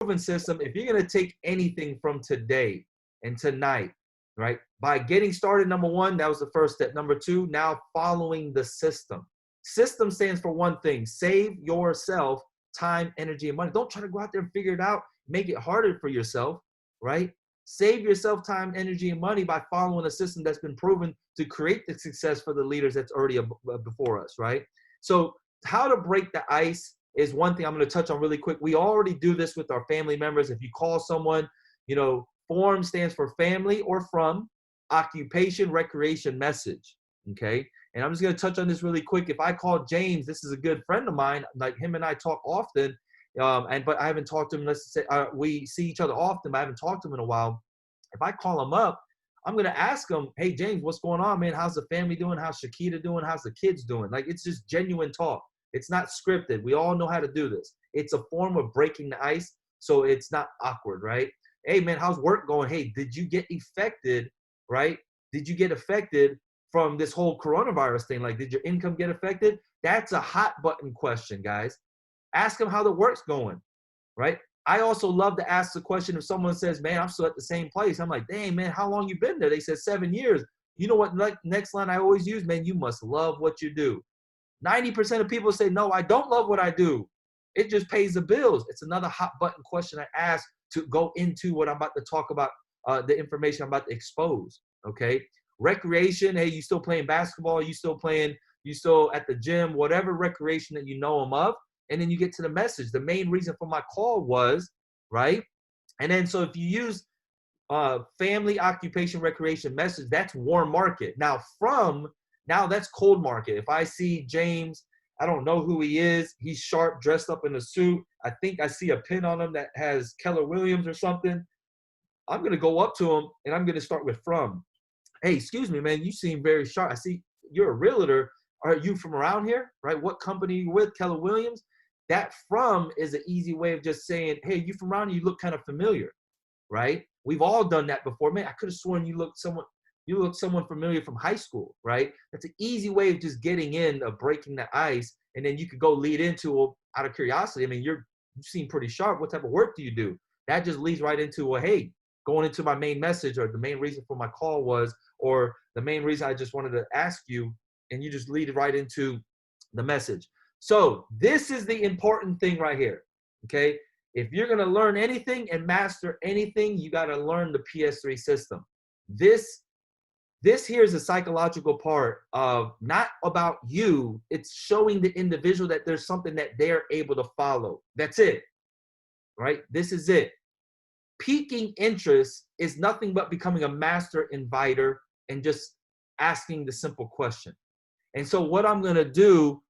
proven system. If you're going to take anything from today and tonight, right, by getting started, number one, that was the first step. Number two, now following the system. System stands for one thing: save yourself time, energy, and money. Don't try to go out there and figure it out, make it harder for yourself, right? Save yourself time, energy, and money by following a system that's been proven to create the success for the leaders that's already before us, right? So how to break the ice is one thing I'm going to touch on really quick. We already do this with our family members. If you call someone, you know, F.O.R.M stands for family or from, occupation, recreation, message, okay? And I'm just going to touch on this really quick. If I call James, this is a good friend of mine, like him and I talk often, but I haven't talked to him, let's say we see each other often, but I haven't talked to him in a while. If I call him up, I'm going to ask him, hey, James, what's going on, man? How's the family doing? How's Shakita doing? How's the kids doing? Like, it's just genuine talk. It's not scripted. We all know how to do this. It's a form of breaking the ice, so it's not awkward, right? Hey, man, how's work going? Hey, did you get affected, right? Did you get affected from this whole coronavirus thing? Like, did your income get affected? That's a hot button question, guys. Ask them how the work's going, right? I also love to ask the question if someone says, man, I'm still at the same place. I'm like, dang, man, how long you been there? They said 7 years. You know what next line I always use? Man, you must love what you do. 90% of people say, no, I don't love what I do. It just pays the bills. It's another hot button question I ask to go into what I'm about to talk about, the information I'm about to expose, okay? Recreation, hey, you still playing basketball? You still at the gym? Whatever recreation that you know them of. And then you get to the message. The main reason for my call was, right? And then so if you use family, occupation, recreation, message, that's warm market. Now that's cold market. If I see James, I don't know who he is. He's sharp, dressed up in a suit. I think I see a pin on him that has Keller Williams or something. I'm going to go up to him and I'm going to start with from. Hey, excuse me, man, you seem very sharp. I see you're a realtor. Are you from around here, right? What company are you with? Keller Williams? That from is an easy way of just saying, hey, you from around here, you look kind of familiar, right? We've all done that before. Man, I could have sworn you look someone familiar from high school, right? That's an easy way of just getting in, of breaking the ice, and then you could go lead into, well, out of curiosity, I mean, you seem pretty sharp. What type of work do you do? That just leads right into, well, hey, going into my main message, or the main reason for my call was, or the main reason I just wanted to ask you, and you just lead right into the message. So this is the important thing right here, okay? If you're going to learn anything and master anything, you got to learn the PS3 system. This here is a psychological part of not about you. It's showing the individual that there's something that they're able to follow. That's it, right? This is it. Piquing interest is nothing but becoming a master inviter and just asking the simple question. And so what I'm going to do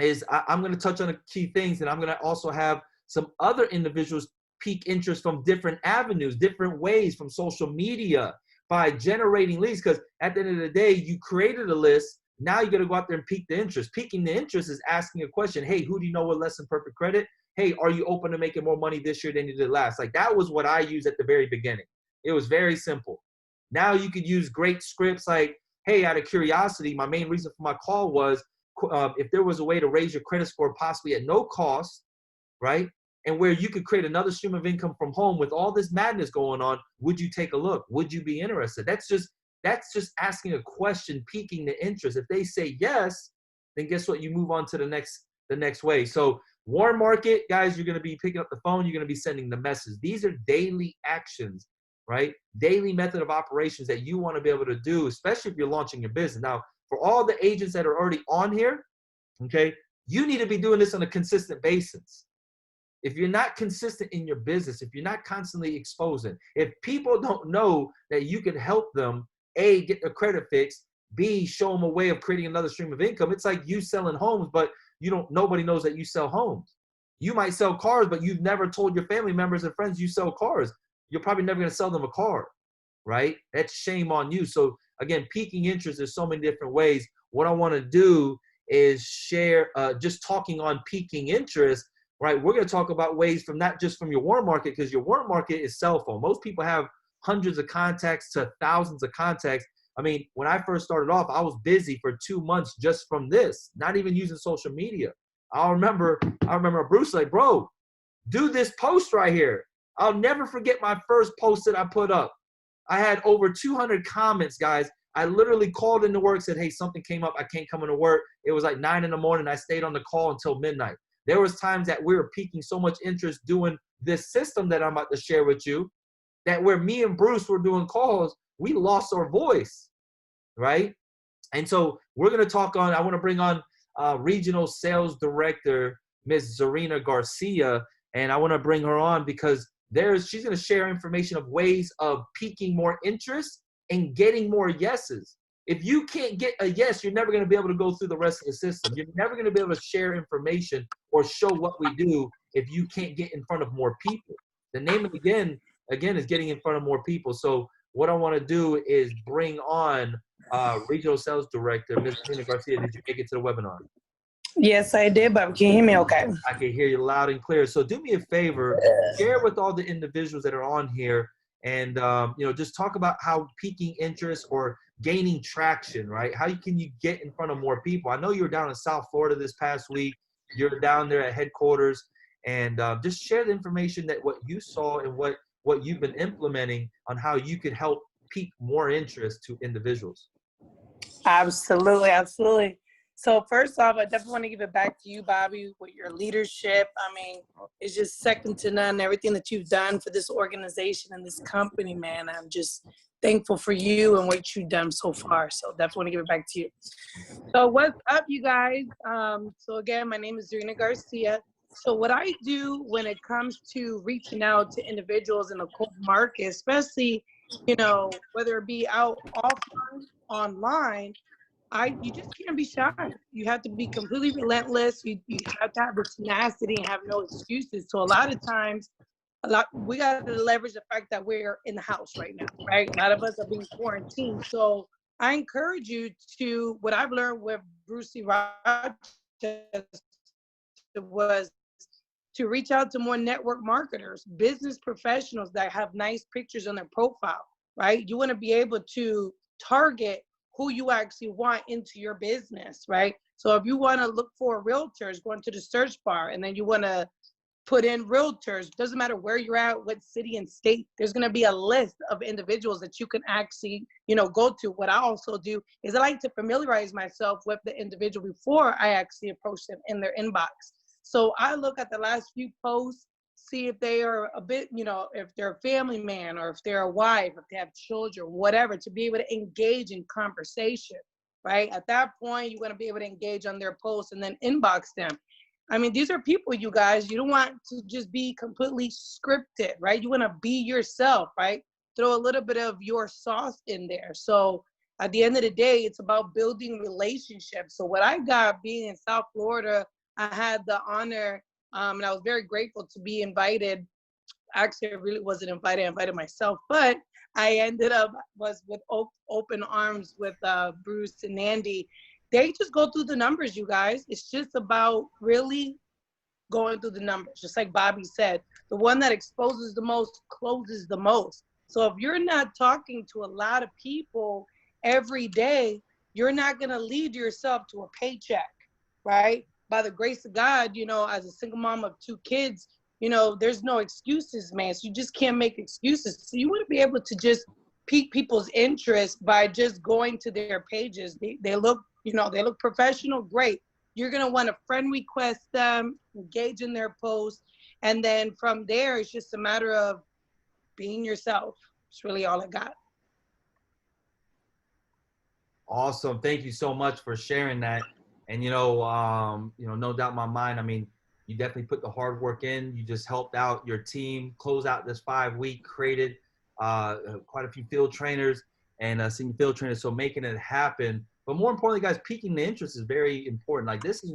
is I'm going to touch on the key things, and I'm going to also have some other individuals pique interest from different avenues, different ways, from social media, by generating leads. Because at the end of the day, you created a list. Now you got to go out there and pique the interest. Piquing the interest is asking a question. Hey, who do you know with less than perfect credit? Hey, are you open to making more money this year than you did last? Like, that was what I used at the very beginning. It was very simple. Now you could use great scripts like, hey, out of curiosity, my main reason for my call was, if there was a way to raise your credit score possibly at no cost, right? And where you could create another stream of income from home with all this madness going on, would you take a look? Would you be interested? That's just asking a question, piquing the interest. If they say yes, then guess what? You move on to the next way. So warm market, guys, you're going to be picking up the phone. You're going to be sending the message. These are daily actions, right? Daily method of operations that you want to be able to do, especially if you're launching your business. Now, for all the agents that are already on here, okay, you need to be doing this on a consistent basis. If you're not consistent in your business, if you're not constantly exposing, if people don't know that you can help them, A, get their credit fixed, B, show them a way of creating another stream of income. It's like you selling homes, but nobody knows that you sell homes. You might sell cars, but you've never told your family members and friends you sell cars. You're probably never going to sell them a car, right? That's shame on you. So again, piquing interest, there's so many different ways. What I want to do is share, just talking on piquing interest, right? We're going to talk about ways from not just from your warm market, because your warm market is cell phone. Most people have hundreds of contacts to thousands of contacts. I mean, when I first started off, I was busy for 2 months just from this, not even using social media. I remember Bruce like, bro, do this post right here. I'll never forget my first post that I put up. I had over 200 comments, guys. I literally called into work, said, hey, something came up. I can't come into work. It was like 9 in the morning. I stayed on the call until midnight. There was times that we were piquing so much interest doing this system that I'm about to share with you, that where me and Bruce were doing calls, we lost our voice, right? And so we're going to talk on, I want to bring on Regional Sales Director, Ms. Zarina Garcia, and I want to bring her on because she's going to share information of ways of piquing more interest and getting more yeses. If you can't get a yes, you're never going to be able to go through the rest of the system. You're never going to be able to share information or show what we do if you can't get in front of more people. The name of the again is getting in front of more people. So what I want to do is bring on Regional Sales Director, Ms. Zarina Garcia. Did you make it to the webinar? Yes, I did, but can you hear me okay? I can hear you loud and clear. So do me a favor, share with all the individuals that are on here and, just talk about how piquing interest or gaining traction, right? How can you get in front of more people? I know you were down in South Florida this past week. You're down there at headquarters, and just share the information that what you saw and what you've been implementing on how you could help pique more interest to individuals. Absolutely, absolutely. So first off, I definitely want to give it back to you, Bobby, with your leadership. I mean, it's just second to none. Everything that you've done for this organization and this company, man, I'm just thankful for you and what you've done so far. So definitely want to give it back to you. So what's up, you guys? So again, my name is Zarina Garcia. So what I do when it comes to reaching out to individuals in the cold market, especially, whether it be out offline, online, you just can't be shy. You have to be completely relentless. You have to have the tenacity and have no excuses. So a lot of times, we got to leverage the fact that we're in the house right now, right? A lot of us are being quarantined. So I encourage you to, what I've learned with Brucey Rochester was to reach out to more network marketers, business professionals that have nice pictures on their profile, right? You want to be able to target who you actually want into your business, right? So if you want to look for realtors, go into the search bar, and then you want to put in realtors, doesn't matter where you're at, what city and state, there's going to be a list of individuals that you can actually, go to. What I also do is I like to familiarize myself with the individual before I actually approach them in their inbox. So I look at the last few posts, see if they are a bit, if they're a family man or if they're a wife, if they have children, whatever, to be able to engage in conversation, right? At that point, you're going to be able to engage on their posts and then inbox them. I mean, these are people, you guys. You don't want to just be completely scripted, right? You want to be yourself, right? Throw a little bit of your sauce in there. So at the end of the day, it's about building relationships. So what I got being in South Florida, I had the honor, and I was very grateful to be invited. Actually, I really wasn't invited. I invited myself, but I ended up was with open arms with Bruce and Andy. They just go through the numbers, you guys. It's just about really going through the numbers. Just like Bobby said, the one that exposes the most closes the most. So if you're not talking to a lot of people every day, you're not going to lead yourself to a paycheck, right? By the grace of God, as a single mom of 2 kids, there's no excuses, man. So you just can't make excuses. So you want to be able to just pique people's interest by just going to their pages. They look, they look professional, great. You're going to want to friend request them, engage in their posts. And then from there, it's just a matter of being yourself. It's really all I got. Awesome. Thank you so much for sharing that. And, no doubt in my mind, I mean, you definitely put the hard work in. You just helped out your team, close out this 5-week, created quite a few field trainers and senior field trainers. So making it happen. But more importantly, guys, piquing the interest is very important. Like this is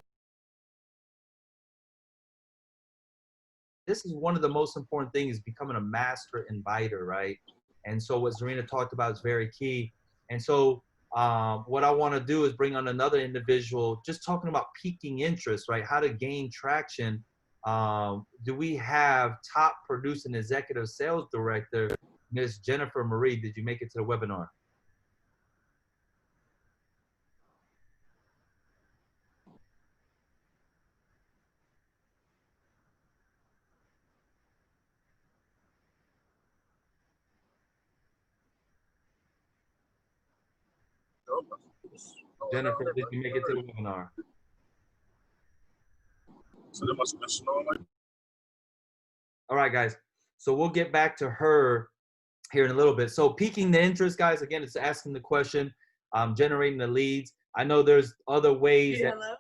one of the most important things, becoming a master inviter, right? And so what Zarina talked about is very key. And so what I want to do is bring on another individual, just talking about piquing interest, right? How to gain traction. Do we have top producing executive sales director, Ms. Jennifer Marie? Did you make it to the webinar? Jennifer, did you make it to the webinar? So there must be a snow like. All right, guys. So we'll get back to her here in a little bit. So piquing the interest, guys, again, it's asking the question, generating the leads. I know there's other ways that. Hello?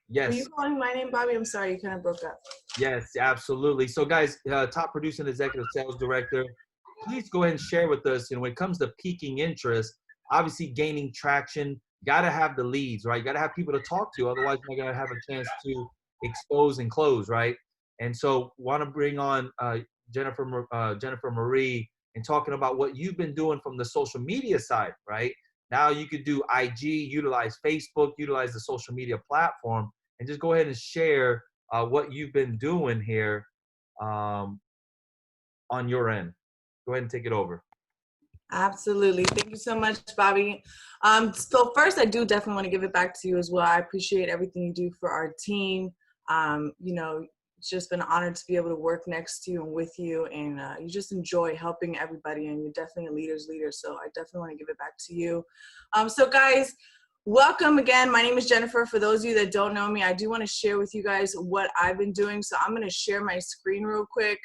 Yes. Were you calling my name, Bobby? I'm sorry, you kind of broke up. Yes, absolutely. So guys, top producer and executive sales director, please go ahead and share with us, when it comes to piquing interest, obviously gaining traction, got to have the leads, right? Got to have people to talk to. Otherwise, you're not going to have a chance to expose and close, right? And so want to bring on Jennifer Marie and talking about what you've been doing from the social media side, right? Now you could do IG, utilize Facebook, utilize the social media platform, and just go ahead and share what you've been doing here on your end. Go ahead and take it over. Absolutely. Thank you so much, Bobby. So first, I do definitely want to give it back to you as well. I appreciate everything you do for our team. It's just been an honor to be able to work next to you and with you, and you just enjoy helping everybody, and you're definitely a leader's leader. So I definitely want to give it back to you. So guys, welcome again. My name is Jennifer. For those of you that don't know me, I do want to share with you guys what I've been doing. So I'm going to share my screen real quick.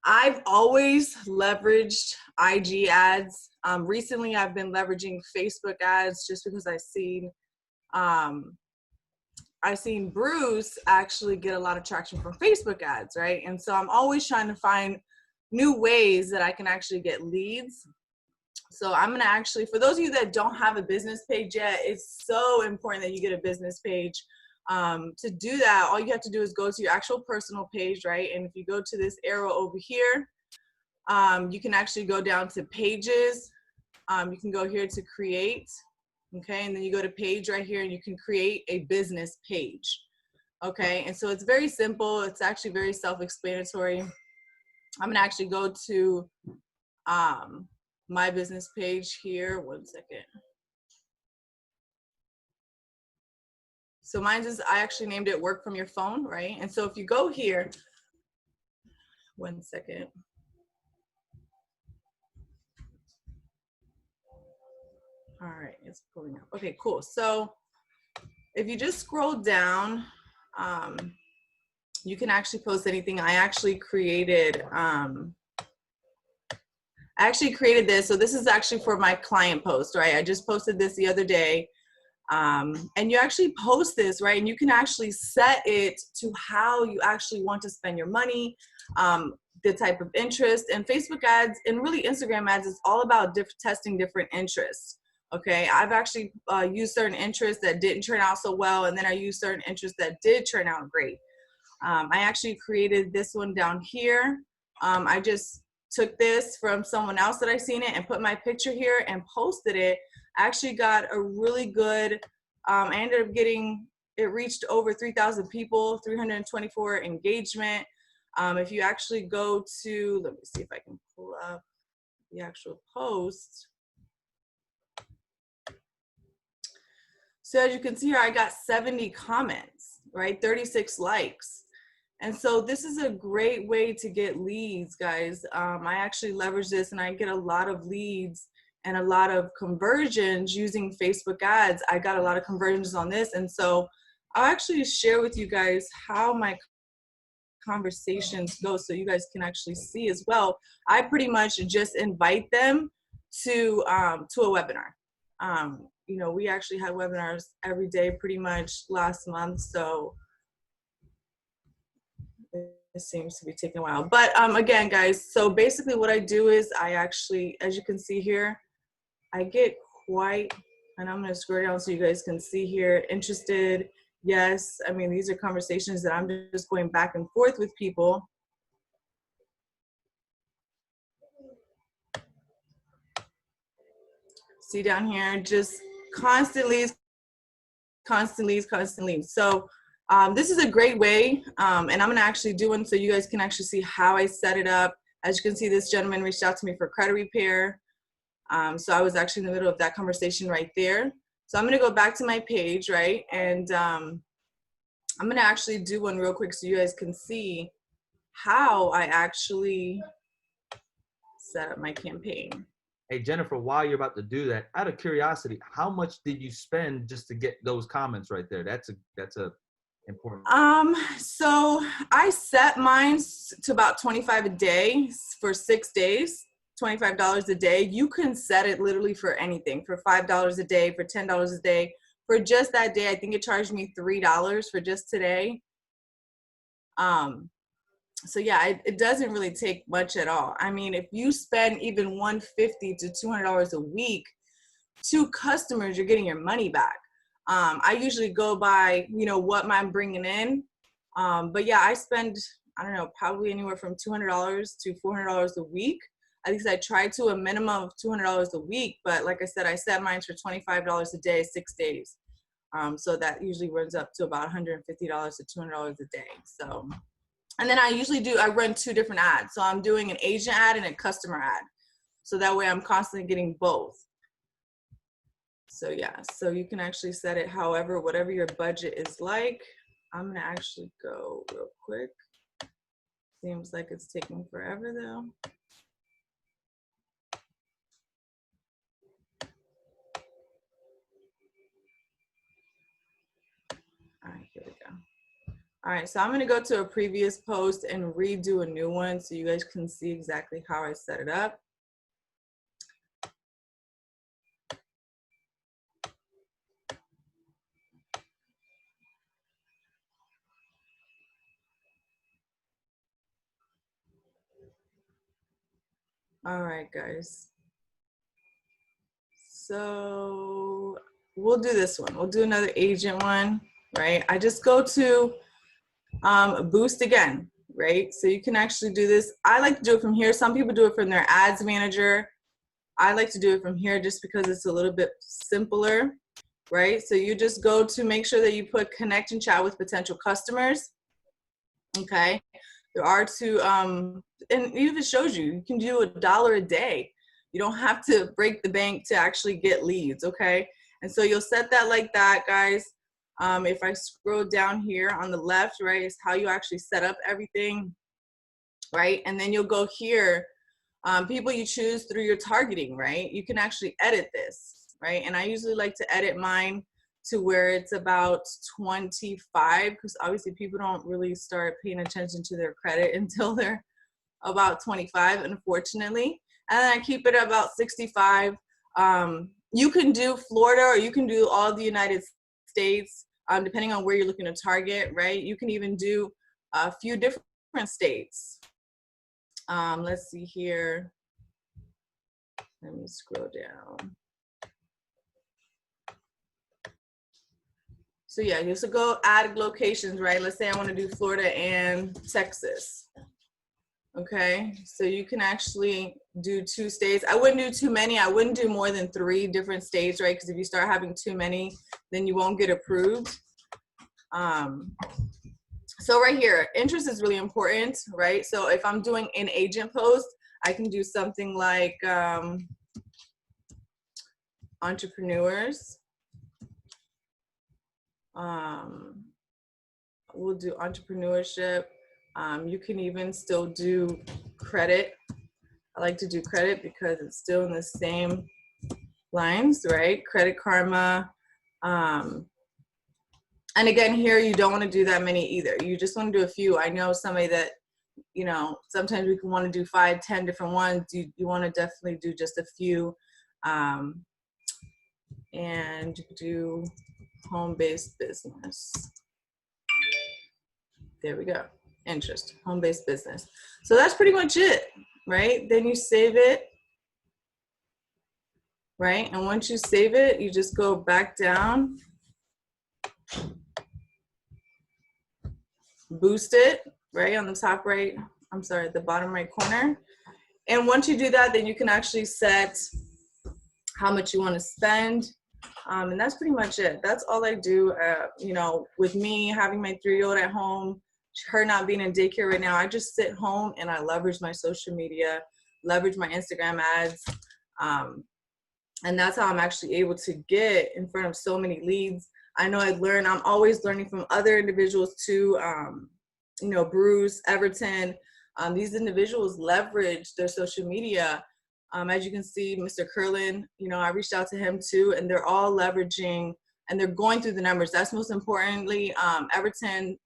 I've always leveraged IG ads. Recently, I've been leveraging Facebook ads just because I've seen Bruce actually get a lot of traction from Facebook ads, right? And so I'm always trying to find new ways that I can actually get leads. So I'm going to actually, for those of you that don't have a business page yet, it's so important that you get a business page. To do that, all you have to do is go to your actual personal page, right? And if you go to this arrow over here, you can actually go down to pages. You can go here to create, okay? And then you go to page right here and you can create a business page, okay? And so it's very simple. It's actually very self-explanatory. I'm gonna actually go to my business page here. One second. So mine is, I actually named it Work From Your Phone, right? And so if you go here, one second. All right, it's pulling up. Okay, cool. So if you just scroll down, you can actually post anything. I actually created this. So this is actually for my client post, right? I just posted this the other day. And you actually post this, right? And you can actually set it to how you actually want to spend your money, the type of interest. And Facebook ads and really Instagram ads is all about testing different interests. Okay, I've actually used certain interests that didn't turn out so well, and then I used certain interests that did turn out great. I actually created this one down here. I just took this from someone else that I seen it and put my picture here and posted it. I actually got a really good, I ended up getting, it reached over 3,000 people, 324 engagement. If you actually go to, let me see if I can pull up the actual post. So as you can see here, I got 70 comments, right? 36 likes. And so this is a great way to get leads, guys. I actually leverage this and I get a lot of leads and a lot of conversions using Facebook ads. I got a lot of conversions on this. And so I'll actually share with you guys how my conversations go so you guys can actually see as well. I pretty much just invite them to a webinar. You know, we actually had webinars every day pretty much last month. So it seems to be taking a while. But again, guys, so basically what I do is I actually, as you can see here, I get quite, and I'm going to scroll down so you guys can see here, interested, yes. I mean, these are conversations that I'm just going back and forth with people. See down here, just constant leads. So this is a great way, and I'm gonna actually do one so you guys can actually see how I set it up. As you can see, this gentleman reached out to me for credit repair. So I was actually in the middle of that conversation right there. So I'm gonna go back to my page, right? And I'm gonna actually do one real quick so you guys can see how I actually set up my campaign. Hey, Jennifer, while you're about to do that, out of curiosity, how much did you spend just to get those comments right there? That's a important. So I set mine to about 25 a day for 6 days, $25 a day. You can set it literally for anything, for $5 a day, for $10 a day. For just that day, I think it charged me $3 for just today. So yeah, it doesn't really take much at all. I mean, if you spend even $150 to $200 a week to customers, you're getting your money back. I usually go by, you know, what I'm bringing in. But yeah, I spend, I don't know, probably anywhere from $200 to $400 a week. At least I try to a minimum of $200 a week. But like I said, I set mine for $25 a day, 6 days. So that usually runs up to about $150 to $200 a day. So, and then I run 2 different ads. So I'm doing an agent ad and a customer ad. So that way I'm constantly getting both. So yeah, so you can actually set it however, whatever your budget is like. I'm gonna actually go real quick. Seems like it's taking forever though. All right, here we go. All right, so I'm gonna go to a previous post and redo a new one so you guys can see exactly how I set it up. All right, guys. So we'll do this one. We'll do another agent one, right? I just go to boost again, right? So you can actually do this. I like to do it from here. Some people do it from their ads manager. I like to do it from here just because it's a little bit simpler, right? So you just go to make sure that you put connect and chat with potential customers. Okay. There are 2, and even if it shows you can do $1 a day. You don't have to break the bank to actually get leads, okay? And so you'll set that like that, guys. If I scroll down here on the left, right, is how you actually set up everything, right? And then you'll go here, people you choose through your targeting, right? You can actually edit this, right? And I usually like to edit mine to where it's about 25, because obviously people don't really start paying attention to their credit until they're about 25, unfortunately. And then I keep it about 65. You can do Florida or you can do all the United States, depending on where you're looking to target, right? You can even do a few different states. Let's see here. Let me scroll down. So yeah, just to go add locations, right? Let's say I want to do Florida and Texas. Okay, so you can actually do 2 states. I wouldn't do too many. I wouldn't do more than 3 different states, right? Because if you start having too many, then you won't get approved. So right here, interest is really important, right? So if I'm doing an agent post, I can do something like entrepreneurs. We'll do entrepreneurship. You can even still do credit. I like to do credit because it's still in the same lines, right? Credit Karma. And again, here you don't want to do that many either. You just want to do a few. I know somebody that, you know, sometimes we can want to do 5, 10 different ones. You want to definitely do just a few. And you could do home-based business. There we go. Interest, home-based business. So that's pretty much it, right? Then you save it, right? And once you save it, you just go back down, boost it, right? On the top right, I'm sorry, the bottom right corner. And once you do that, then you can actually set how much you want to spend. And that's pretty much it. That's all I do. You know, with me having my 3-year-old at home, her not being in daycare right now, I just sit home and I leverage my social media, leverage my Instagram ads. And that's how I'm actually able to get in front of so many leads. I know I'm always learning from other individuals too. You know, Bruce, Everton, these individuals leverage their social media As you can see, Mr. Curlin, you know, I reached out to him too, and they're all leveraging and they're going through the numbers. That's most importantly. Curlin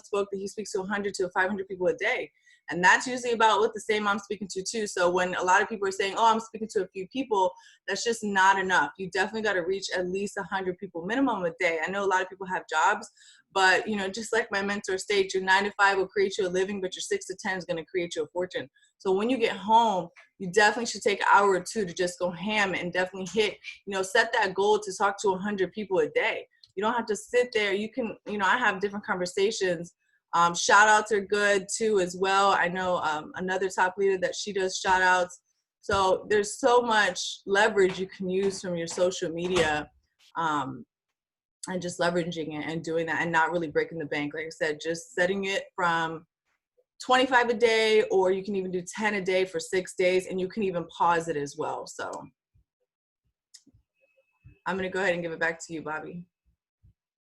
spoke that he speaks to 100 to 500 people a day. And that's usually about what the same I'm speaking to too. So when a lot of people are saying, oh, I'm speaking to a few people, that's just not enough. You definitely got to reach at least 100 people minimum a day. I know a lot of people have jobs, but you know, just like my mentor states, your 9 to 5 will create you a living, but your 6 to 10 is going to create you a fortune. So when you get home, you definitely should take an hour or two to just go ham and definitely hit, you know, set that goal to talk to 100 people a day. You don't have to sit there. You can, you know, I have different conversations. Shout outs are good too as well. I know another top leader that she does shout outs. So there's so much leverage you can use from your social media and just leveraging it and doing that and not really breaking the bank. Like I said, just setting it from 25 a day, or you can even do 10 a day for 6 days, and you can even pause it as well. So I'm going to go ahead and give it back to you, Bobby.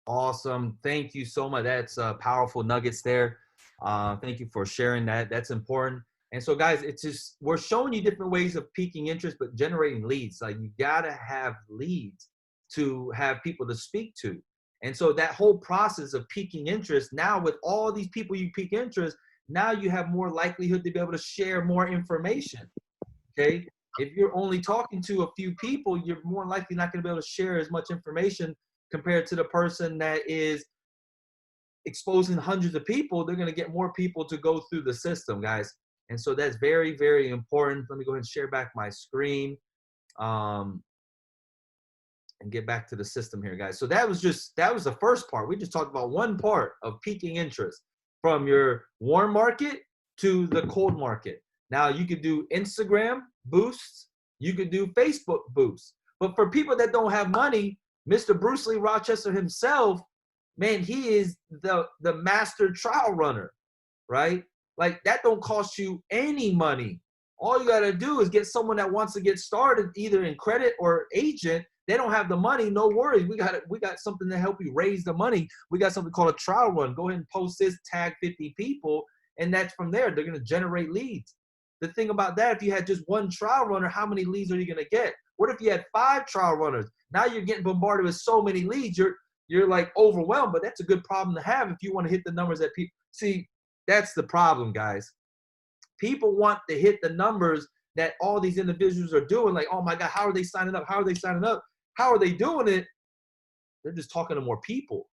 Awesome. Thank you so much. That's powerful nuggets there. Thank you for sharing that. That's important. And so guys, it's just, we're showing you different ways of piquing interest, but generating leads. Like you got to have leads to have people to speak to. And so that whole process of piquing interest, now with all these people you pique interest, now you have more likelihood to be able to share more information. Okay. If you're only talking to a few people, you're more likely not going to be able to share as much information compared to the person that is exposing hundreds of people. They're going to get more people to go through the system, guys. And so that's very, very important. Let me go ahead and share back my screen and get back to the system here, guys. So that was the first part. We just talked about one part of piquing interest from your warm market to the cold market. Now you could do Instagram boosts. You could do Facebook boosts. But for people that don't have money, Mr. Bruce Lee Rochester himself, man, he is the master trial runner, right? Like that don't cost you any money. All you got to do is get someone that wants to get started either in credit or agent. They don't have the money, no worries. We got something to help you raise the money. We got something called a trial run. Go ahead and post this, tag 50 people, and that's from there. They're going to generate leads. The thing about that, if you had just one trial runner, how many leads are you going to get? What if you had 5 trial runners? Now you're getting bombarded with so many leads. You're like overwhelmed, but that's a good problem to have if you want to hit the numbers that people see. That's the problem, guys. People want to hit the numbers that all these individuals are doing. Like, oh my God, how are they signing up? How are they signing up? How are they doing it? They're just talking to more people,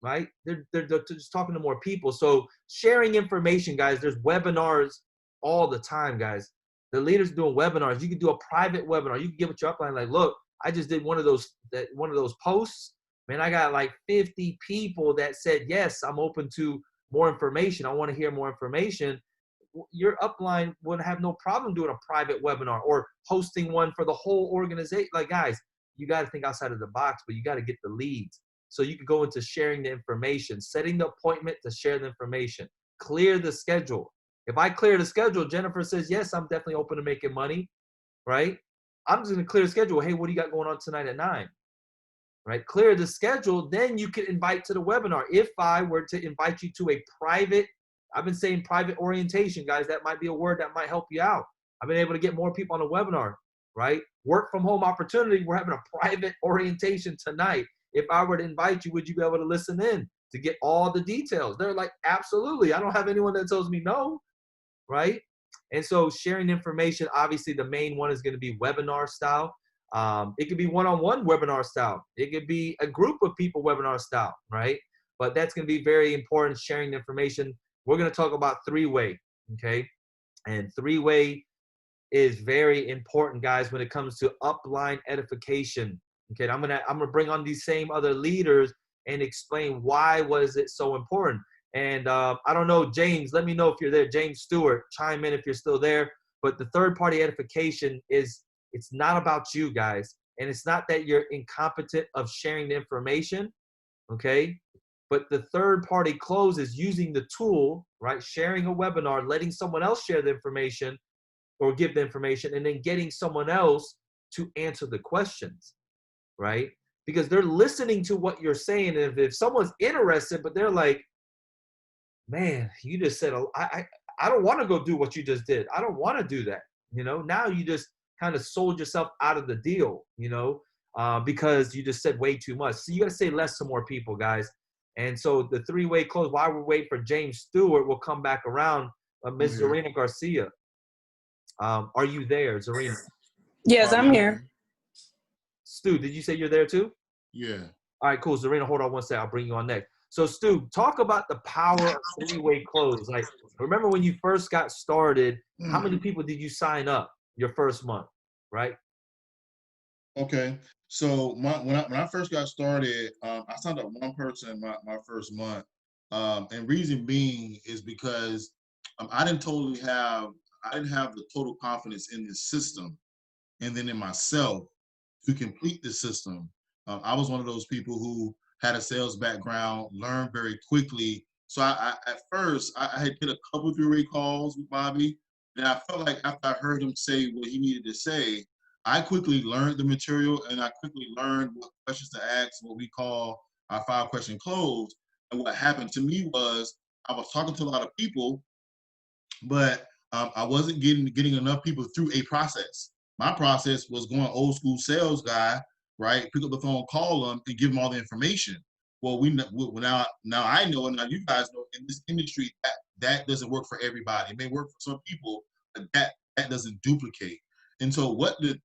right? They're just talking to more people. So sharing information, guys, there's webinars all the time, guys. The leaders doing webinars. You can do a private webinar. You can give it your upline, like, look, I just did one of those posts. Man, I got like 50 people that said, yes, I'm open to more information. I want to hear more information. Your upline would have no problem doing a private webinar or hosting one for the whole organization. Like, guys, you got to think outside of the box, but you got to get the leads. So you can go into sharing the information, setting the appointment to share the information, clear the schedule. If I clear the schedule, Jennifer says, yes, I'm definitely open to making money, right? I'm just going to clear the schedule. Hey, what do you got going on tonight at 9? Right? Clear the schedule. Then you can invite to the webinar. If I were to invite you to a private, I've been saying private orientation, guys, that might be a word that might help you out. I've been able to get more people on the webinar, right? Work from home opportunity. We're having a private orientation tonight. If I were to invite you, would you be able to listen in to get all the details? They're like, absolutely. I don't have anyone that tells me no, right? And so sharing information, obviously the main one is going to be webinar style. It could be one-on-one webinar style. It could be a group of people webinar style, right? But that's going to be very important, sharing the information. We're going to talk about 3-way, okay? And 3-way is very important, guys, when it comes to upline edification. Okay, I'm gonna bring on these same other leaders and explain why was it so important. And I don't know, James, let me know if you're there. James Stewart, chime in if you're still there. But the third-party edification is, it's not about you, guys. And it's not that you're incompetent of sharing the information, okay? But the third-party close is using the tool, right? Sharing a webinar, letting someone else share the information or give the information, and then getting someone else to answer the questions, right? Because they're listening to what you're saying. And if someone's interested, but they're like, man, you just said, I don't want to go do what you just did. I don't want to do that. You know, now you just kind of sold yourself out of the deal, you know, because you just said way too much. So you got to say less to more people, guys. And so the three-way close, while we're waiting for James Stewart, we'll come back around. Miss Zarina Garcia, are you there, Zarina? Yes, I'm here. Stu, did you say you're there too? Yeah. All right, cool. Zarina, hold on one second. I'll bring you on next. So, Stu, talk about the power of three-way close. Like, remember when you first got started, how many people did you sign up your first month, right? Okay. So when I first got started, I signed up one person my first month. And reason being is because I didn't have the total confidence in the system and then in myself to complete the system. I was one of those people who had a sales background, learned very quickly. So at first I had did a couple three-way calls with Bobby, and I felt like after I heard him say what he needed to say, I quickly learned the material and I quickly learned what questions to ask, what we call our 5-question close. And what happened to me was I was talking to a lot of people, but I wasn't getting enough people through a process. My process was going old school sales guy, right? Pick up the phone, call them, and give them all the information. Well, now I know, and now you guys know, in this industry that doesn't work for everybody. It may work for some people, but that doesn't duplicate. And so, what the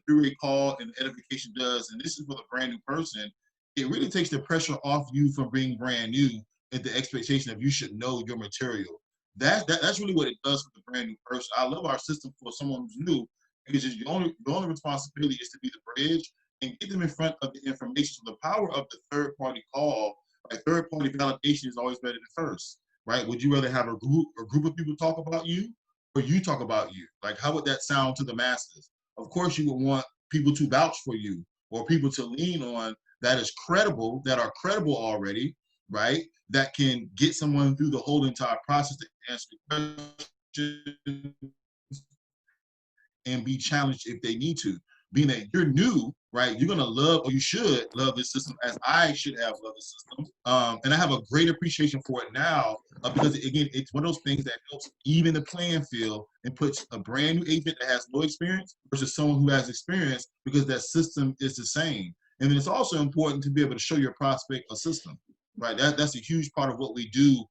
three-way call and edification does, and this is for the brand new person, it really takes the pressure off you from being brand new and the expectation of you should know your material. That's really what it does for the brand new person. I love our system for someone who's new because your only responsibility is to be the bridge and get them in front of the information. So the power of the third party call, like third party validation, is always better than first, right? Would you rather have a group of people talk about you, or you talk about you? Like, how would that sound to the masses? Of course, you would want people to vouch for you or people to lean on that are credible already, right? That can get someone through the whole entire process to answer the question and be challenged if they need to. Being that you're new, right, you're gonna love, or you should love this system as I should have loved the system. And I have a great appreciation for it now because, again, it's one of those things that helps even the playing field and puts a brand new agent that has no experience versus someone who has experience, because that system is the same. And then it's also important to be able to show your prospect a system, right? That's a huge part of what we do.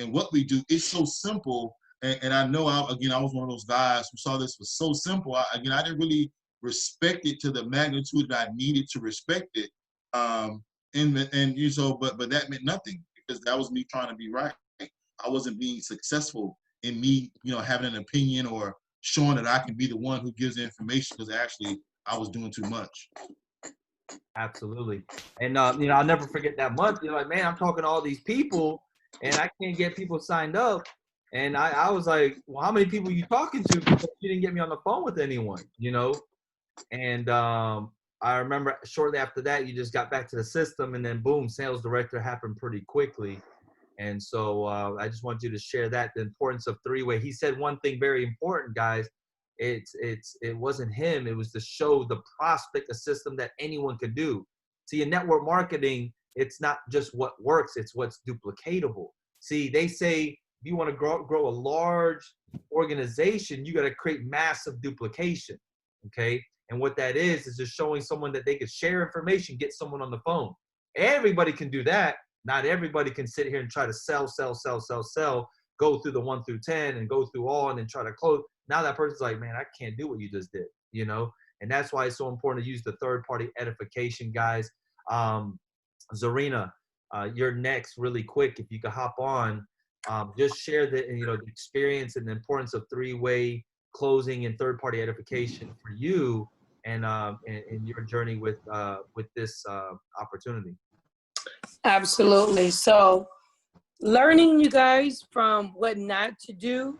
And what we do is so simple. And I know, I was one of those guys who saw this was so simple. I didn't really respect it to the magnitude that I needed to respect it. But that meant nothing because that was me trying to be right. I wasn't being successful in me, having an opinion or showing that I can be the one who gives the information, because actually I was doing too much. Absolutely. And, I'll never forget that month. You're like, man, I'm talking to all these people and I can't get people signed up. And I was like, well, how many people are you talking to? Because you didn't get me on the phone with anyone, And I remember shortly after that, you just got back to the system, and then boom, sales director happened pretty quickly. And so I just want you to share that, the importance of three-way. He said one thing very important, guys. It wasn't him. It was to show the prospect a system that anyone could do. See, in network marketing, it's not just what works, it's what's duplicatable. See, they say if you want to grow a large organization, you got to create massive duplication, okay? And what that is just showing someone that they could share information, get someone on the phone. Everybody can do that. Not everybody can sit here and try to sell, go through the 1 through 10 and go through all and then try to close. Now that person's like, man, I can't do what you just did, And that's why it's so important to use the third-party edification, guys. Zarina, you're next really quick. If you could hop on, just share the experience and the importance of three-way closing and third-party edification for you and your journey with this opportunity. Absolutely. So learning, you guys, from what not to do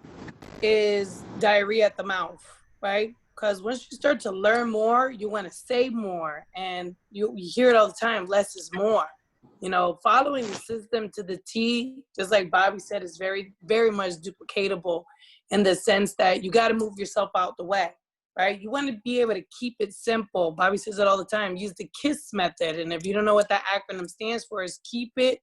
is diarrhea at the mouth, right? Because once you start to learn more, you want to say more. And you hear it all the time, less is more. Following the system to the T, just like Bobby said, is very, very much duplicatable in the sense that you got to move yourself out the way, right? You want to be able to keep it simple. Bobby says it all the time, use the KISS method. And if you don't know what that acronym stands for, is keep it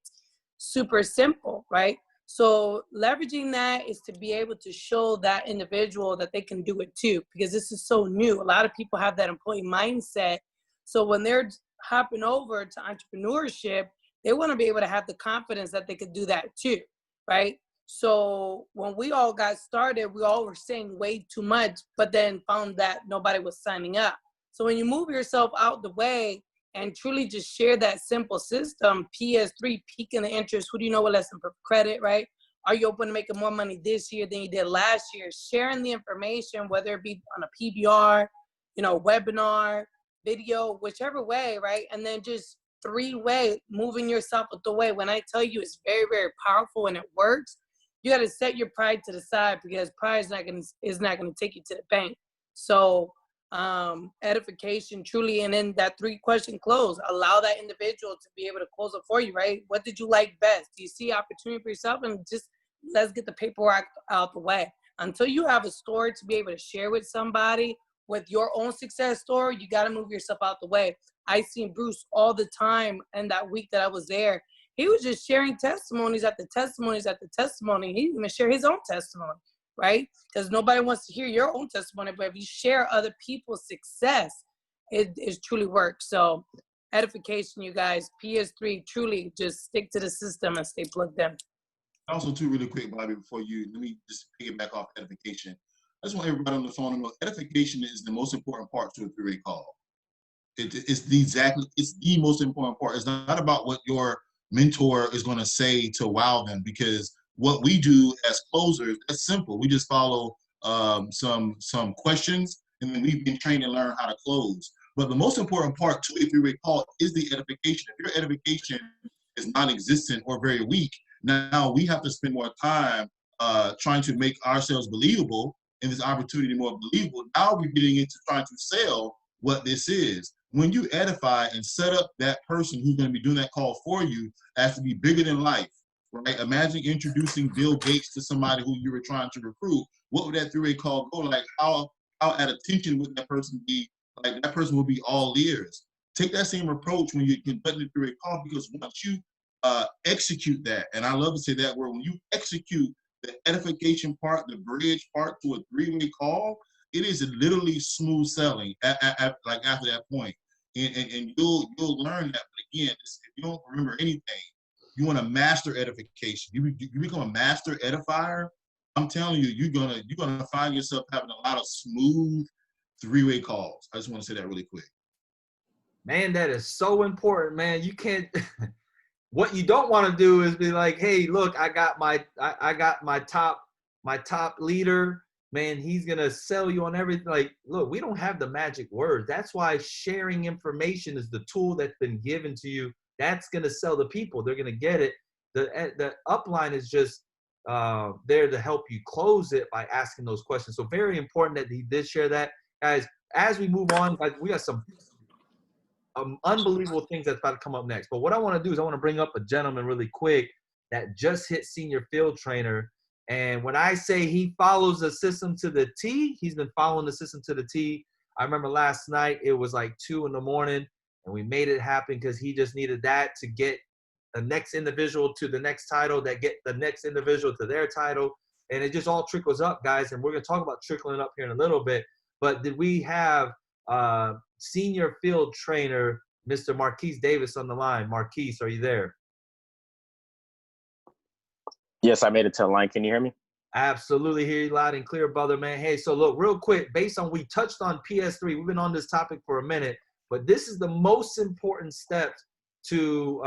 super simple, right? So leveraging that is to be able to show that individual that they can do it too, because this is so new. A lot of people have that employee mindset. So when they're hopping over to entrepreneurship, they want to be able to have the confidence that they could do that too, right? So when we all got started, we all were saying way too much, but then found that nobody was signing up. So when you move yourself out the way and truly just share that simple system, PS3, peaking the interest, who do you know what lesson for credit, right? Are you open to making more money this year than you did last year? Sharing the information, whether it be on a PBR, webinar, video, whichever way, right? And then just three-way, moving yourself out the way. When I tell you it's very, very powerful and it works, you got to set your pride to the side, because pride is not gonna take you to the bank. So edification truly, and then that 3-question close, allow that individual to be able to close it for you, right? What did you like best? Do you see opportunity for yourself? And just let's get the paperwork out the way. Until you have a story to be able to share with somebody with your own success story, you got to move yourself out the way. I seen Bruce all the time, and that week that I was there, he was just sharing testimonies after testimonies after testimony. He didn't even share his own testimony, right? Because nobody wants to hear your own testimony, but if you share other people's success, it truly works. So edification, you guys, PS3, truly just stick to the system and stay plugged in. Also, too, really quick, Bobby, before let me just piggyback off edification. I just want everybody on the phone to know edification is the most important part to a three-way call. It's the most important part. It's not about what your mentor is going to say to wow them, because what we do as closers, that's simple. We just follow some questions, and then we've been trained to learn how to close. But the most important part to a three-way call is the edification. If your edification is non-existent or very weak, now we have to spend more time trying to make ourselves believable, and this opportunity more believable. Now we're getting into trying to sell what this is. When you edify and set up that person who's going to be doing that call for you, has to be bigger than life, right? Imagine introducing Bill Gates to somebody who you were trying to recruit. What would that three-way call go like? How at attention would that person be? Like, that person will be all ears. Take that same approach when you're conducting a three-way call, because once you execute that, and I love to say that word, when you execute the edification part, the bridge part to a three-way call, it is literally smooth selling like after that point. And you'll learn that. But again, if you don't remember anything, you want to master edification. You become a master edifier. I'm telling you, you're gonna find yourself having a lot of smooth three-way calls. I just want to say that really quick. Man, that is so important, man. You can't. What you don't want to do is be like, hey, look, I got my top leader. Man, he's gonna sell you on everything. Like, look, we don't have the magic word. That's why sharing information is the tool that's been given to you. That's gonna sell the people. They're gonna get it. The upline is just there to help you close it by asking those questions. So very important that he did share that, guys. As we move on, guys, we got some unbelievable things that's about to come up next. But what I want to do is I want to bring up a gentleman really quick that just hit senior field trainer. And when I say he follows the system to the T, he's been following the system to the T. I remember last night, it was like 2 a.m, and we made it happen because he just needed that to get the next individual to the next title, that get the next individual to their title. And it just all trickles up, guys. And we're going to talk about trickling up here in a little bit. But did we have senior field trainer, Mr. Marquise Davis on the line? Marquise, are you there? Yes, I made it to the line. Can you hear me? Absolutely, hear you loud and clear, brother, man. Hey, so look, real quick, based on, we touched on PS3, we've been on this topic for a minute, but this is the most important step to,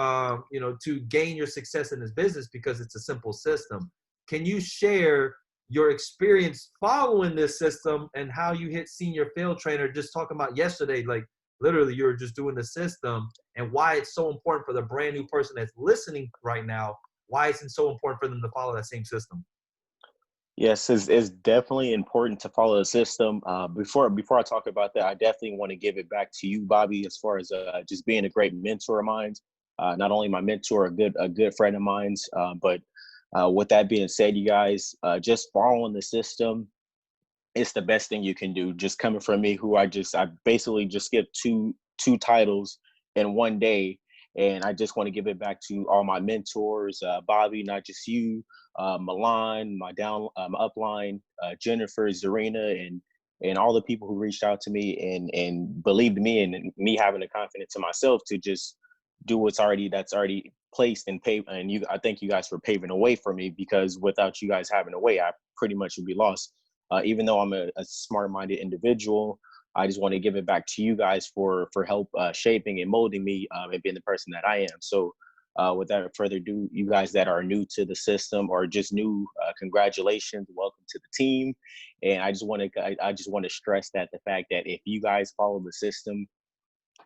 to gain your success in this business, because it's a simple system. Can you share your experience following this system and how you hit senior field trainer? Just talking about yesterday, like literally you were just doing the system, and why it's so important for the brand new person that's listening right now, why it's so important for them to follow that same system. Yes, it's definitely important to follow the system. Before I talk about that, I definitely want to give it back to you, Bobby, as far as just being a great mentor of mine. Not only my mentor, a good friend of mine, but with that being said, you guys, just following the system, it's the best thing you can do. Just coming from me, who I basically just skipped two titles in one day. And I just want to give it back to all my mentors, Bobby, not just you, Milan, my my upline, Jennifer, Zarina, and all the people who reached out to me and believed me, and me having the confidence in myself to just do that's already placed and paved. And I thank you guys for paving the way for me, because without you guys having a way, I pretty much would be lost. Even though I'm a smart-minded individual, I just want to give it back to you guys for help shaping and molding me and being the person that I am. So without further ado, you guys that are new to the system or just new, congratulations, welcome to the team. And I just want to stress that the fact that if you guys follow the system,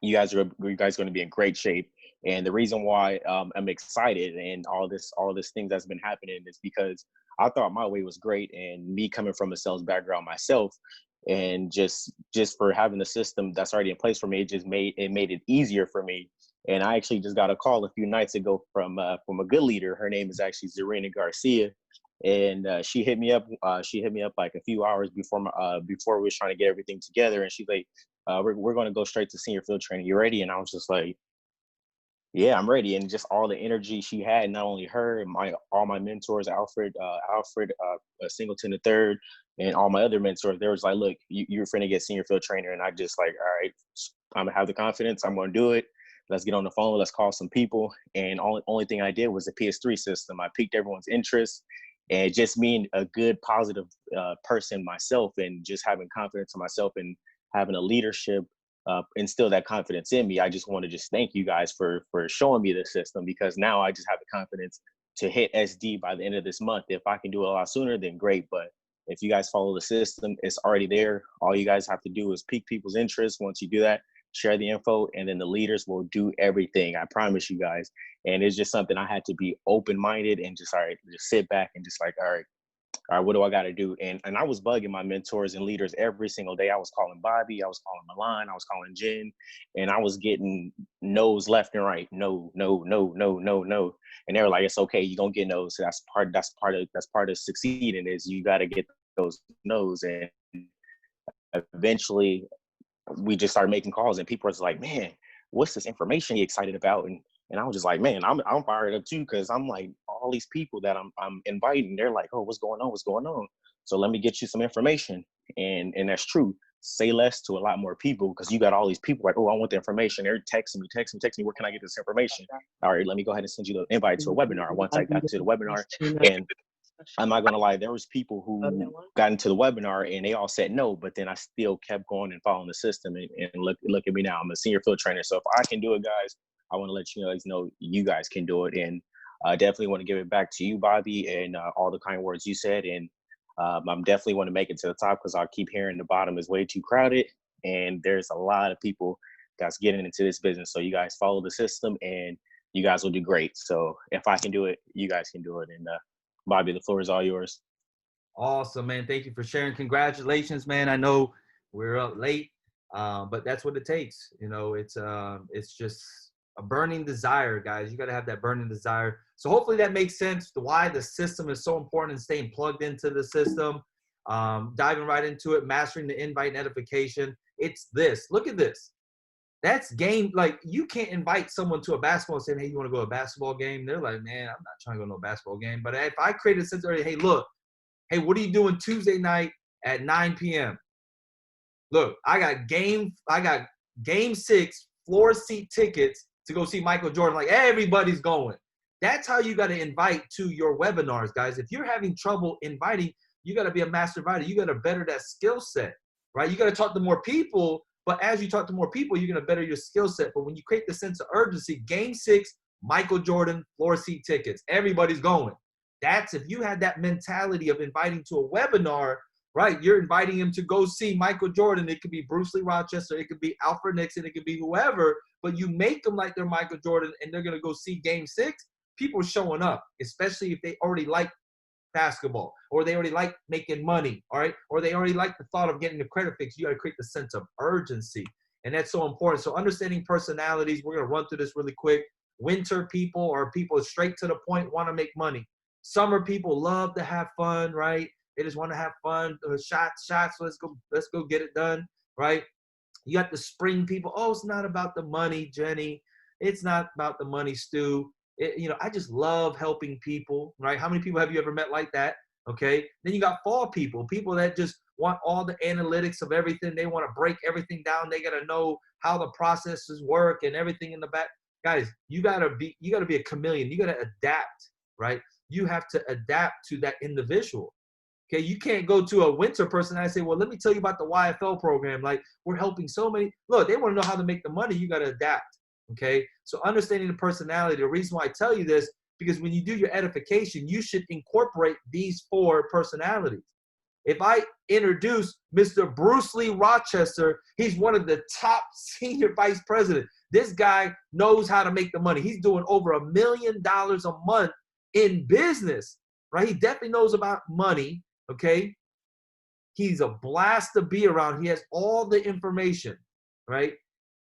you guys are going to be in great shape. And the reason why I'm excited and all this things that's been happening is because I thought my way was great, and me coming from a sales background myself, and just for having the system that's already in place for me, it made it easier for me. And I actually just got a call a few nights ago from a good leader. Her name is actually Zarina Garcia, and she hit me up. She hit me up like a few hours before before we was trying to get everything together, and she's like, we're going to go straight to senior field training. You ready? And I was just like, yeah, I'm ready. And just all the energy she had, not only her, and all my mentors, Alfred Singleton the third, and all my other mentors, they was like, look, you're finna get senior field trainer. And I just like, all right, I'm gonna have the confidence. I'm gonna do it. Let's get on the phone. Let's call some people. And only thing I did was the PS3 system. I piqued everyone's interest, and just being a good, positive person myself, and just having confidence in myself and having a leadership instill that confidence in me. I just want to just thank you guys for showing me the system, because now I just have the confidence to hit SD by the end of this month. If I can do it a lot sooner, then great. But if you guys follow the system, it's already there. All you guys have to do is pique people's interest. Once you do that, share the info, and then the leaders will do everything. I promise you guys. And it's just something I had to be open-minded and just, all right, just sit back and just like, all right, what do I got to do? And I was bugging my mentors and leaders every single day. I was calling Bobby, I was calling Milan, I was calling Jen, and I was getting no's left and right. No, no, no, no, no, no. And they were like, it's okay, you're gonna get no's. So that's part of succeeding, is you got to get those no's. And eventually we just started making calls, and people was like, man, what's this information you excited about? And I was just like, man, I'm fired up too, because I'm like, all these people that I'm inviting, they're like, oh, what's going on? What's going on? So let me get you some information. And that's true. Say less to a lot more people, because you got all these people like, oh, I want the information. They're texting me, where can I get this information? All right, let me go ahead and send you the invite to a webinar. Once I got to the webinar, and I'm not gonna lie, there was people who got into the webinar and they all said no, but then I still kept going and following the system. And look at me now. I'm a senior field trainer. So if I can do it, guys, I want to let you guys know you guys can do it. And I definitely want to give it back to you, Bobby, and all the kind words you said. And I'm definitely want to make it to the top, because I keep hearing the bottom is way too crowded, and there's a lot of people that's getting into this business. So you guys follow the system, and you guys will do great. So if I can do it, you guys can do it. And Bobby, the floor is all yours. Awesome, man. Thank you for sharing. Congratulations, man. I know we're up late, but that's what it takes. You know, it's just a burning desire, guys. You got to have that burning desire. So hopefully that makes sense to why the system is so important and staying plugged into the system. Diving right into it, mastering the invite notification. It's this. Look at this. That's game. Like, you can't invite someone to a basketball and say, hey, you want to go to a basketball game? They're like, man, I'm not trying to go to a basketball game. But if I created a sense already, hey, look, hey, what are you doing Tuesday night at 9 p.m.? Look, I got game 6 floor seat tickets to go see Michael Jordan. Like, everybody's going. That's how you got to invite to your webinars, guys. If you're having trouble inviting, you got to be a master inviter. You got to better that skill set, right? You got to talk to more people. But as you talk to more people, you're going to better your skill set. But when you create the sense of urgency, game 6, Michael Jordan, floor seat tickets, everybody's going. That's if you had that mentality of inviting to a webinar, right? You're inviting him to go see Michael Jordan. It could be Bruce Lee Rochester. It could be Alfred Nixon. It could be whoever. But you make them like they're Michael Jordan, and they're going to go see game 6. People are showing up, especially if they already like basketball, or they already like making money, all right? Or they already like the thought of getting the credit fix. You got to create the sense of urgency, and that's so important. So understanding personalities, we're going to run through this really quick. Winter people are people straight to the point, want to make money. Summer people love to have fun, right? They just want to have fun. Shots, let's go get it done, right? You got the spring people. Oh, it's not about the money, Jenny. It's not about the money, Stu. I just love helping people, right? How many people have you ever met like that? Okay. Then you got fall people that just want all the analytics of everything. They want to break everything down. They got to know how the processes work and everything in the back. Guys, you gotta be a chameleon. You gotta adapt, right? You have to adapt to that individual. Okay, you can't go to a winter person and I say, well, let me tell you about the YFL program. Like, we're helping so many. Look, they want to know how to make the money. You got to adapt. Okay, so understanding the personality. The reason why I tell you this, because when you do your edification, you should incorporate these 4 personalities. If I introduce Mr. Bruce Lee Rochester, he's one of the top senior vice presidents. This guy knows how to make the money. He's doing over $1 million a month in business, right? He definitely knows about money. Okay, he's a blast to be around. He has all the information, right?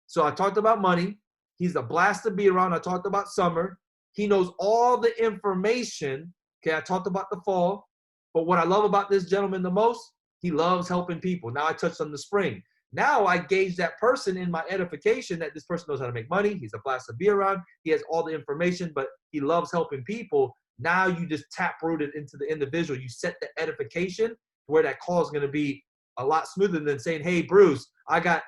So I talked about money. He's a blast to be around. I talked about summer. He knows all the information. Okay, I talked about the fall. But what I love about this gentleman the most, he loves helping people. Now I touched on the spring. Now I gauge that person in my edification that this person knows how to make money. He's a blast to be around. He has all the information, but he loves helping people. Now you just tap rooted into the individual. You set the edification where that call is going to be a lot smoother than saying, hey, Bruce, I got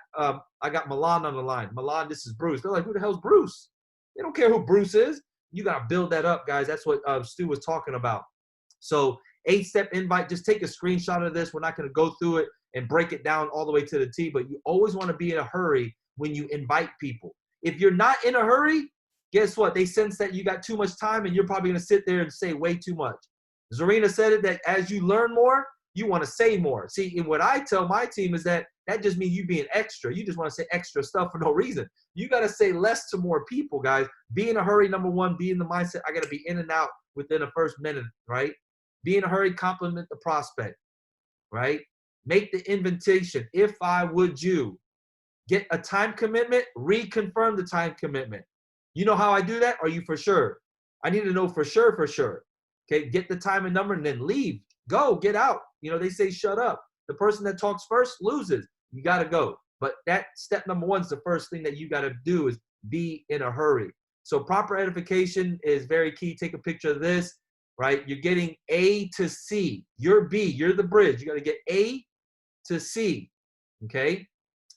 Milan on the line. Milan, this is Bruce. They're like, who the hell's Bruce? They don't care who Bruce is. You got to build that up, guys. That's what Stu was talking about. So 8-step invite, just take a screenshot of this. We're not going to go through it and break it down all the way to the T, but you always want to be in a hurry when you invite people. If you're not in a hurry, guess what? They sense that you got too much time and you're probably going to sit there and say way too much. Zarina said it, that as you learn more, you want to say more. See, and what I tell my team is that just means you being extra. You just want to say extra stuff for no reason. You got to say less to more people, guys. Be in a hurry, number one. Be in the mindset, I got to be in and out within the first minute, right? Be in a hurry, compliment the prospect, right? Make the invitation. If I would you. Get a time commitment, reconfirm the time commitment. You know how I do that? Are you for sure? I need to know for sure, for sure. Okay, get the time and number and then leave. Go, get out. They say shut up. The person that talks first loses. You got to go. But that step number one is the first thing that you got to do is be in a hurry. So proper edification is very key. Take a picture of this, right? You're getting A to C. You're B. You're the bridge. You got to get A to C, okay?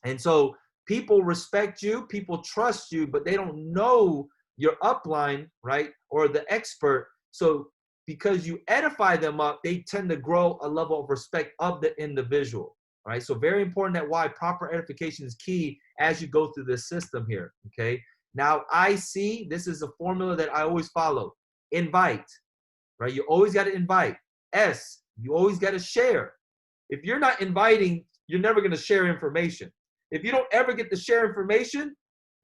And so people respect you. People trust you, but they don't know your upline, right, or the expert. So because you edify them up, they tend to grow a level of respect of the individual, right? So very important that why proper edification is key as you go through this system here, okay? Now, IC, this is a formula that I always follow. Invite, right? You always got to invite. S, you always got to share. If you're not inviting, you're never going to share information. If you don't ever get to share information,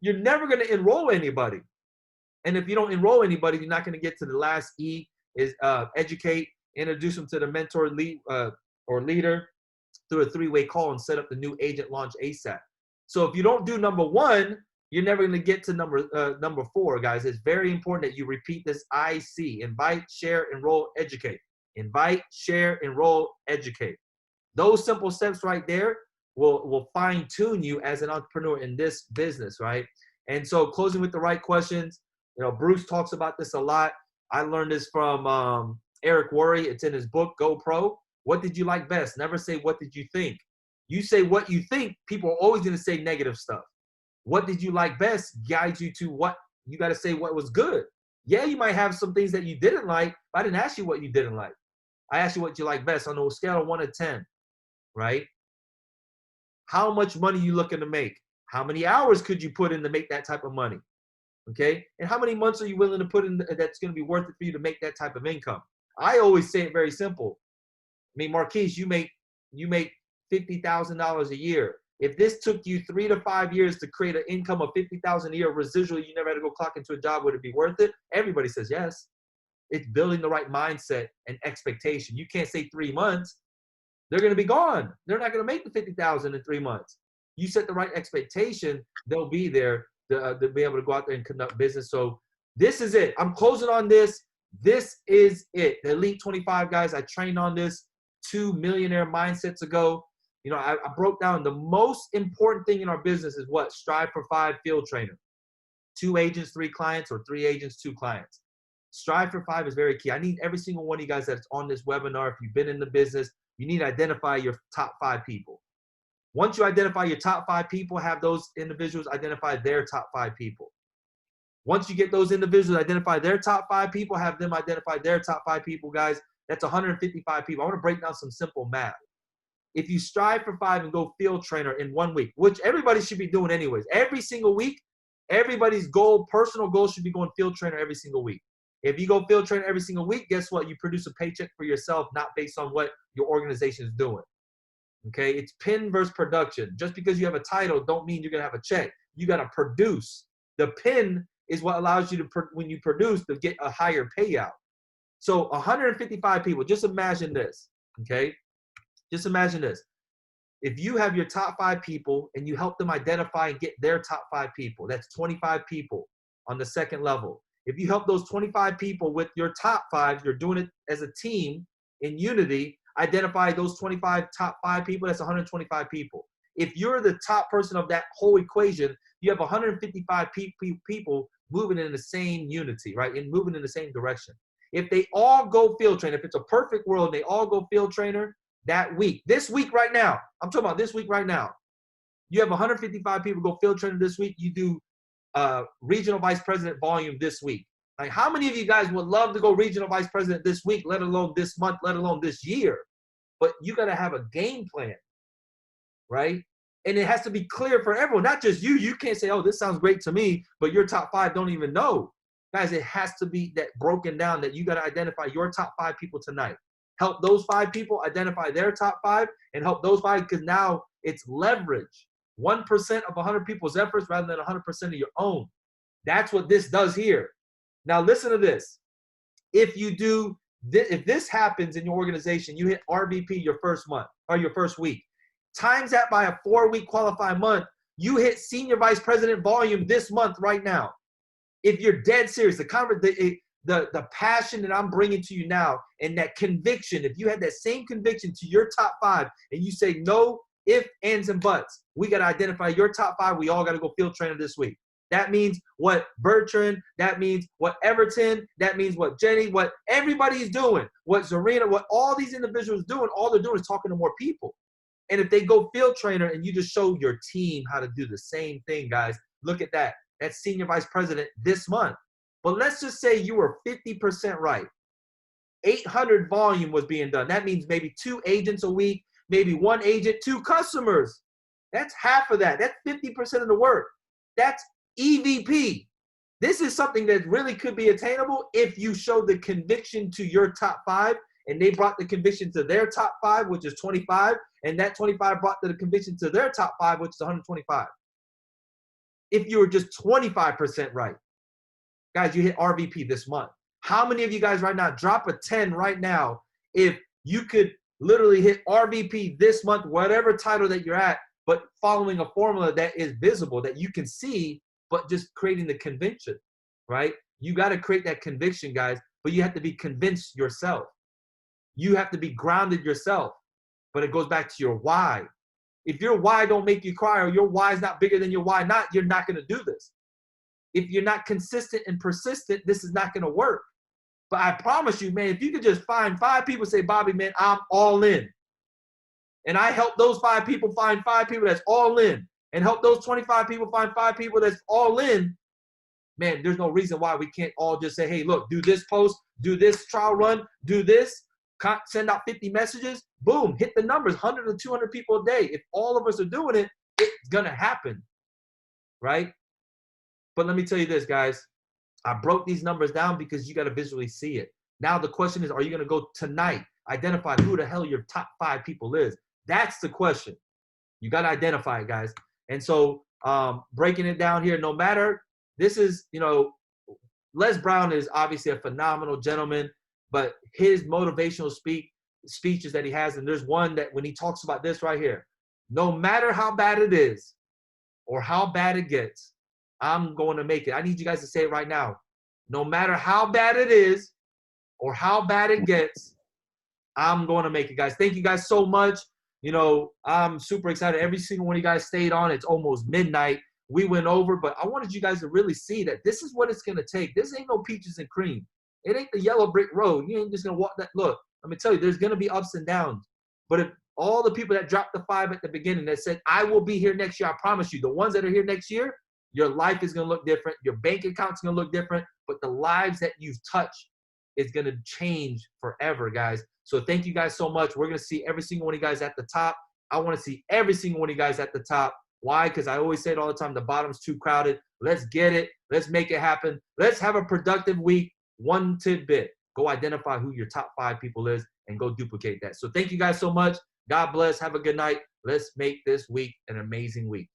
you're never going to enroll anybody. And if you don't enroll anybody, you're not going to get to the last E, is educate, introduce them to the mentor lead or leader through a 3-way call and set up the new agent launch ASAP. So if you don't do number 1, you're never going to get to number 4, guys. It's very important that you repeat this IC: invite, share, enroll, educate. Invite, share, enroll, educate. Those simple steps right there will fine tune you as an entrepreneur in this business, right? And so closing with the right questions. Bruce talks about this a lot. I learned this from Eric Worre. It's in his book, Go Pro. What did you like best? Never say, what did you think? You say what you think, people are always going to say negative stuff. What did you like best guides you to what you got to say what was good. Yeah, you might have some things that you didn't like, but I didn't ask you what you didn't like. I asked you what you like best on a scale of 1 to 10, right? How much money you looking to make? How many hours could you put in to make that type of money? Okay, and how many months are you willing to put in that's going to be worth it for you to make that type of income? I always say it very simple. I mean, Marquise, you make $50,000 a year. If this took you 3 to 5 years to create an income of $50,000 a year residual, you never had to go clock into a job, would it be worth it? Everybody says yes. It's building the right mindset and expectation. You can't say 3 months. They're going to be gone. They're not going to make the $50,000 in 3 months. You set the right expectation, they'll be there to be able to go out there and conduct business. So this is it. I'm closing on this. This is it. The Elite 25 guys, I trained on this 2 millionaire mindsets ago. You know, I broke down the most important thing in our business is what? Strive for 5 field trainer. 2 agents, 3 clients, or 3 agents, 2 clients. Strive for 5 is very key. I need every single one of you guys that's on this webinar, if you've been in the business, you need to identify your top 5 people. Once you identify your top 5 people, have those individuals identify their top 5 people. Once you get those individuals identify their top 5 people, have them identify their top 5 people, guys, that's 155 people. I want to break down some simple math. If you strive for 5 and go field trainer in 1 week, which everybody should be doing anyways, every single week, everybody's goal, personal goal should be going field trainer every single week. If you go field trainer every single week, guess what? You produce a paycheck for yourself, not based on what your organization is doing. Okay, it's pin versus production. Just because you have a title don't mean you're gonna have a check. You gotta produce. The pin is what allows you to, when you produce, to get a higher payout. So 155 people, just imagine this, okay? Just imagine this. If you have your top 5 people and you help them identify and get their top 5 people, that's 25 people on the second level. If you help those 25 people with your top 5, you're doing it as a team in unity, identify those 25 top 5 people, that's 125 people. If you're the top person of that whole equation, you have 155 people moving in the same unity, right? And moving in the same direction. If they all go field trainer, if it's a perfect world, they all go field trainer that week, this week right now, I'm talking about this week right now, you have 155 people go field trainer this week, you do regional vice president volume this week. Like, how many of you guys would love to go regional vice president this week, let alone this month, let alone this year? But you got to have a game plan, right? And it has to be clear for everyone, not just you. You can't say, oh, this sounds great to me, but your top 5 don't even know. Guys, it has to be that broken down, that you got to identify your top 5 people tonight. Help those 5 people identify their top 5 and help those 5, because now it's leverage. 1% of 100 people's efforts rather than 100% of your own. That's what this does here. Now listen to this. If you do this, if this happens in your organization, you hit RVP your first month or your first week, times that by a 4-week qualifying month, you hit senior vice president volume this month right now. If you're dead serious, the passion that I'm bringing to you now and that conviction, if you had that same conviction to your top 5 and you say no ifs, ands, and buts, we got to identify your top 5. We all got to go field trainer this week. That means what Bertrand, that means what Everton, that means what Jenny, what everybody's doing, what Zarina, what all these individuals doing, all they're doing is talking to more people. And if they go field trainer and you just show your team how to do the same thing, guys, look at that. That's senior vice president this month. But let's just say you were 50% right. 800 volume was being done. That means maybe 2 agents a week, maybe 1 agent, 2 customers. That's half of that. That's 50% of the work. That's EVP. This is something that really could be attainable if you show the conviction to your top 5 and they brought the conviction to their top 5, which is 25, and that 25 brought the conviction to their top 5, which is 125. If you were just 25% right, guys, you hit RVP this month. How many of you guys right now, drop a 10 right now, if you could literally hit RVP this month, whatever title that you're at, but following a formula that is visible, that you can see, but just creating the conviction, right? You got to create that conviction, guys, but you have to be convinced yourself. You have to be grounded yourself, but it goes back to your why. If your why don't make you cry, or your why is not bigger than your why not, you're not going to do this. If you're not consistent and persistent, this is not going to work. But I promise you, man, if you could just find 5 people, say, Bobby, man, I'm all in. And I help those 5 people find 5 people that's all in, and help those 25 people find 5 people that's all in, man, there's no reason why we can't all just say, hey, look, do this post, do this trial run, do this, send out 50 messages, boom, hit the numbers, 100 to 200 people a day. If all of us are doing it, it's going to happen, right? But let me tell you this, guys. I broke these numbers down because you got to visually see it. Now the question is, are you going to go tonight, identify who the hell your top 5 people is? That's the question. You got to identify it, guys. And so breaking it down here, no matter, this is, you know, Les Brown is obviously a phenomenal gentleman, but his motivational speeches that he has, and there's one that when he talks about this right here, no matter how bad it is or how bad it gets, I'm going to make it. I need you guys to say it right now. No matter how bad it is or how bad it gets, I'm going to make it, guys. Thank you guys so much. You know, I'm super excited. Every single one of you guys stayed on. It's almost midnight. we went over, but I wanted you guys to really see that this is what it's going to take. This ain't no peaches and cream. It ain't the yellow brick road. You ain't just going to walk that. Look, let me tell you, there's going to be ups and downs. But if all the people that dropped the 5 at the beginning that said, I will be here next year, I promise you, the ones that are here next year, your life is going to look different. Your bank account's going to look different. But the lives that you've touched is going to change forever, guys. So thank you guys so much. We're going to see every single one of you guys at the top. I want to see every single one of you guys at the top. Why? Because I always say it all the time, the bottom's too crowded. Let's get it. Let's make it happen. Let's have a productive week. One tidbit. Go identify who your top 5 people is and go duplicate that. So thank you guys so much. God bless. Have a good night. Let's make this week an amazing week.